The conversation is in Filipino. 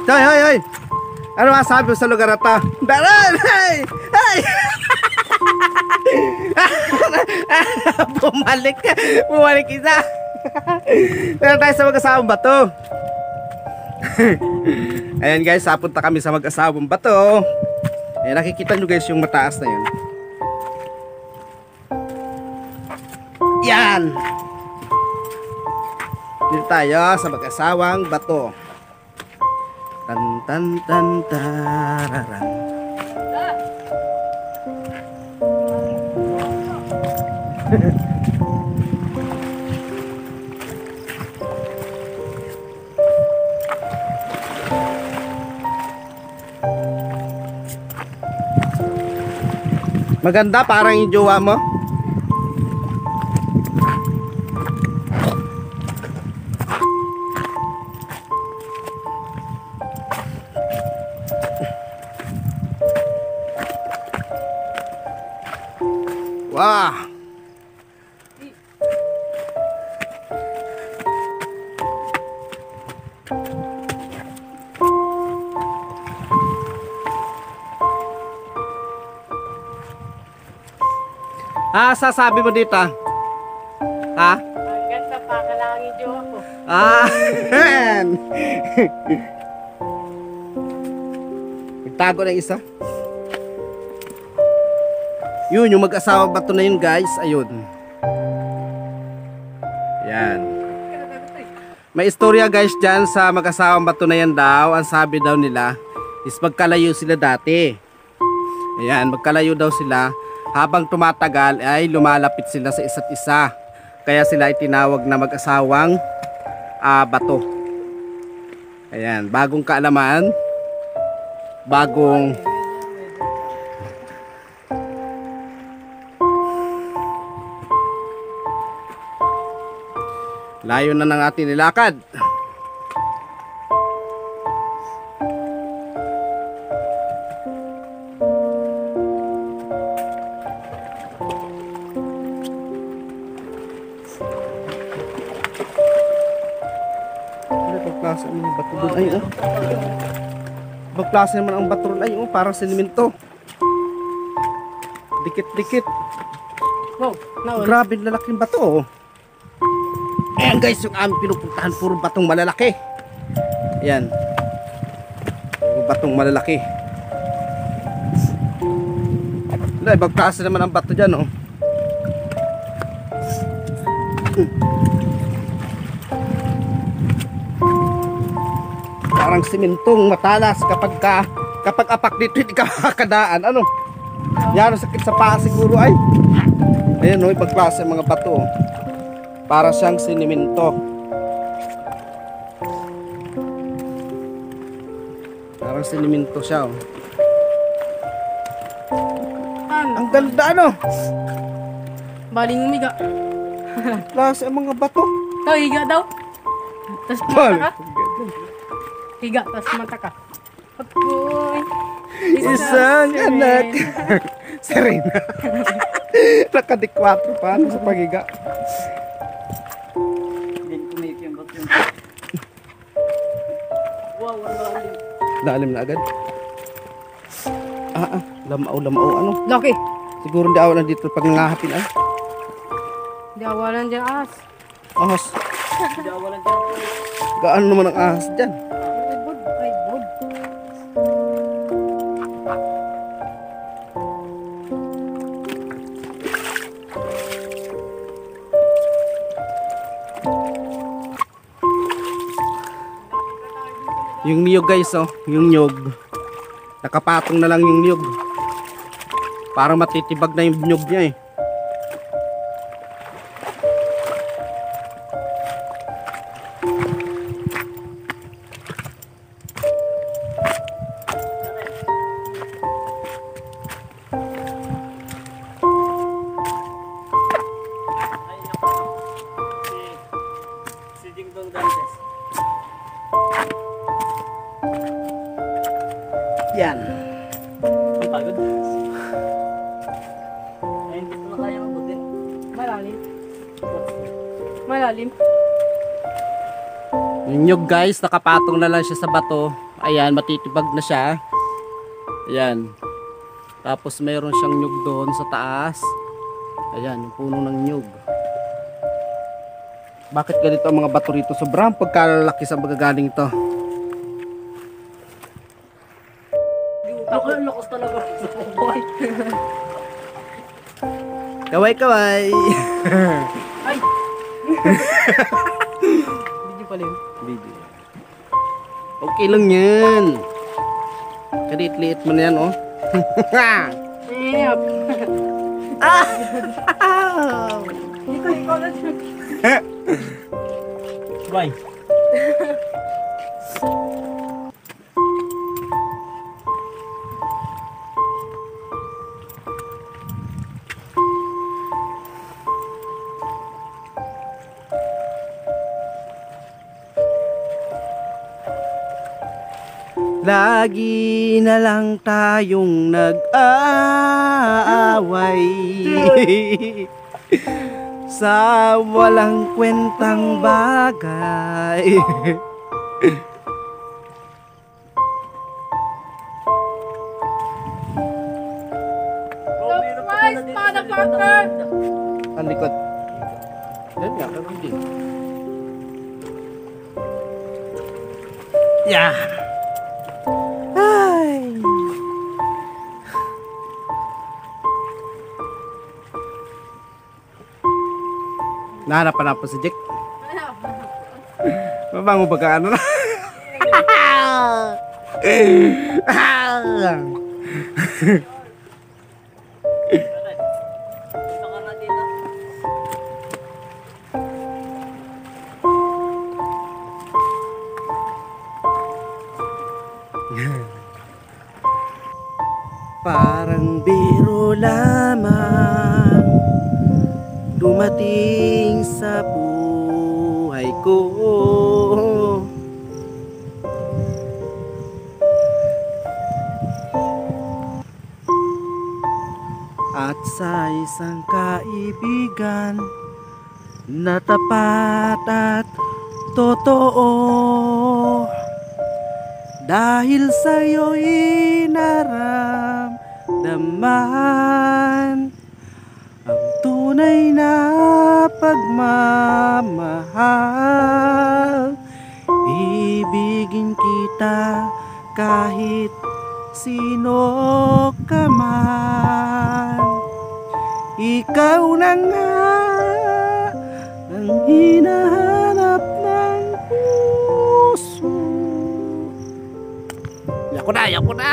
Hoy, hoy, hoy. Ano masabi mo sa lugar na to? Daran! Hey! Hey! Bumalik. Bumalik isa. Meron tayo sa mag-asawang bato. Ayan guys, papunta kami sa mag-asawang bato. Ayan, nakikita nyo guys yung mataas na yun. Yan. Dito tayo sa mag-asawang bato. Tan tan tan tararan. Maganda, parang yung jowa mo. Wah. Sasabi mo dito. Ha? Hanggang sa pakalangin yung ako. Itago na isa. Yun, yung mag-asawa bato na yun guys. Ayun. Yan. May istorya guys dyan sa mag-asawang bato na yan daw. Ang sabi daw nila is magkalayo sila dati. Ayan, magkalayo daw sila. Habang tumatagal ay lumalapit sila sa isa't isa. Kaya sila ay tinawag na mag-asawang bato. Ayan, bagong kaalaman. Bagong layo na ng ating nilakad. Pagklase naman ang bato doon. Ay, oh. Pagklase naman ang bato doon. Ay, oh, parang sinimento. Dikit-dikit. Wow, grabe lalaking bato, oh. Ayan guys, yung aming pinupuntahan puro batong malalaki. Ayan. Puro batong malalaki. Wala, ibang klase naman ang bato dyan, oh. Parang simentong matalas kapag apak dito hindi ka makakadaan. Ano? Yan, sakit sa paa siguro ay. Ayan, oh, ibang klase mga bato, oh. Para siyang sinimento. Parang sinimento siya, oh. Ang ganda, ano? Baling umiga. Klase ang mga bato. Ito, higa daw. Tapos mata ka. Higa, tapos mata ka. Apoy. Isang anak. Serena. Nakadikwatro pa sa pagiga. Wow, lalim. Lalim na agad. Lamao, ano? Laki. Siguro hindi awalan dito pag nangahapin ay. Hindi awalan dyan ahas. Ahas. Hindi awalan dyan. Gaano naman ang ahas dyan? Ay, bod. Yung niyog guys, oh, yung niyog. Nakapatong na lang yung niyog. Para matitibag na yung niyog niya, eh. Si Dingdong Dantes. Yan. Ang pagod. Ay, hindi ko na kaya mabutin. Malalim. Malalim. Yung nyug guys, nakapatong na lang siya sa bato. Ayan, matitibag na siya. Ayan. Tapos mayroon siyang nyug doon sa taas. Ayan, yung puno ng nyug. Bakit ganito ang mga bato rito? Sobrang pagkalalaki sa magagaling ito. Lakas talaga sa buhay. Kaway kaway. Ay! Video pala yun. Video. Okay lang yan. Kaliit-liit mo na yan, oh. Yep. Ikaw na siya. Bye. Lagi na lang tayong nag-aaway sa walang kwentang bagay. Surprise, motherfucker! Ang likod. Yan nga, pero hindi. Yeah! Ay! Nahanapan na po si Jack. Mabango ba ka ano na? Parang biro lamang dumating sa buhay ko. At sa isang kaibigan na tapat at totoo, dahil sa'yo'y naramdaman ang tunay na pagmamahal. Ibigin kita kahit sino ka man. Ikaw na nga ang hinahanap ng puso. Yako na, yako na.